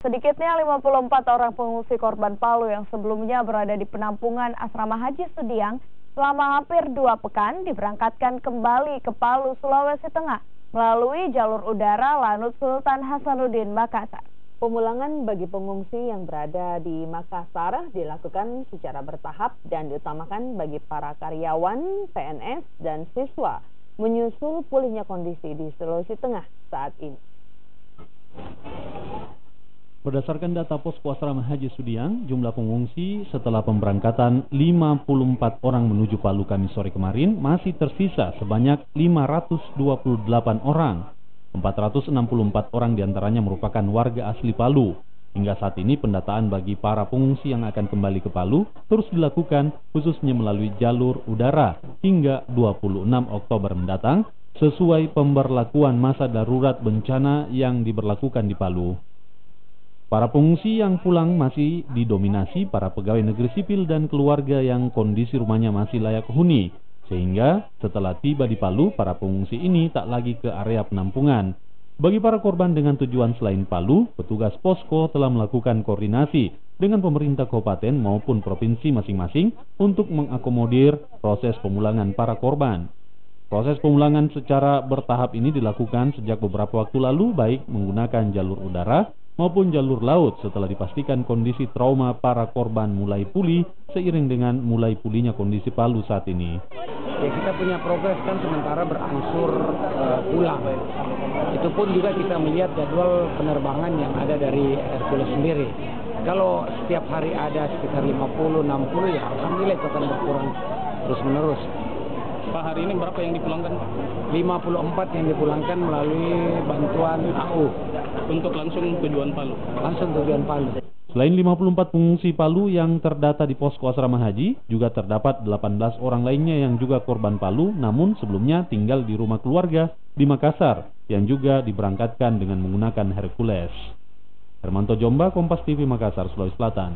Sedikitnya 54 orang pengungsi korban Palu yang sebelumnya berada di penampungan Asrama Haji Sudiang selama hampir 2 pekan diberangkatkan kembali ke Palu, Sulawesi Tengah melalui jalur udara Lanut Sultan Hasanuddin, Makassar. Pemulangan bagi pengungsi yang berada di Makassar dilakukan secara bertahap dan diutamakan bagi para karyawan, PNS, dan siswa menyusul pulihnya kondisi di Sulawesi Tengah saat ini. Berdasarkan data Posko Asrama Haji Sudiang, jumlah pengungsi setelah pemberangkatan 54 orang menuju Palu Kamis sore kemarin masih tersisa sebanyak 528 orang. 464 orang diantaranya merupakan warga asli Palu. Hingga saat ini pendataan bagi para pengungsi yang akan kembali ke Palu terus dilakukan khususnya melalui jalur udara hingga 26 Oktober mendatang sesuai pemberlakuan masa darurat bencana yang diberlakukan di Palu. Para pengungsi yang pulang masih didominasi para pegawai negeri sipil dan keluarga yang kondisi rumahnya masih layak huni. Sehingga setelah tiba di Palu, para pengungsi ini tak lagi ke area penampungan. Bagi para korban dengan tujuan selain Palu, petugas posko telah melakukan koordinasi dengan pemerintah kabupaten maupun provinsi masing-masing untuk mengakomodir proses pemulangan para korban. Proses pemulangan secara bertahap ini dilakukan sejak beberapa waktu lalu, baik menggunakan jalur udara maupun jalur laut setelah dipastikan kondisi trauma para korban mulai pulih seiring dengan mulai pulihnya kondisi Palu saat ini. Ya, kita punya progres kan sementara berangsur pulang. Itu pun juga kita melihat jadwal penerbangan yang ada dari Hercules sendiri. Kalau setiap hari ada sekitar 50-60 ya alhamdulillah itu akan berkurang terus-menerus. Pak, hari ini berapa yang dipulangkan? 54 yang dipulangkan melalui bantuan AU. Untuk langsung tujuan Palu? Langsung tujuan Palu. Selain 54 pengungsi Palu yang terdata di Posko Asrama Haji, juga terdapat 18 orang lainnya yang juga korban Palu, namun sebelumnya tinggal di rumah keluarga di Makassar, yang juga diberangkatkan dengan menggunakan Hercules. Hermanto Jomba, Kompas TV Makassar, Sulawesi Selatan.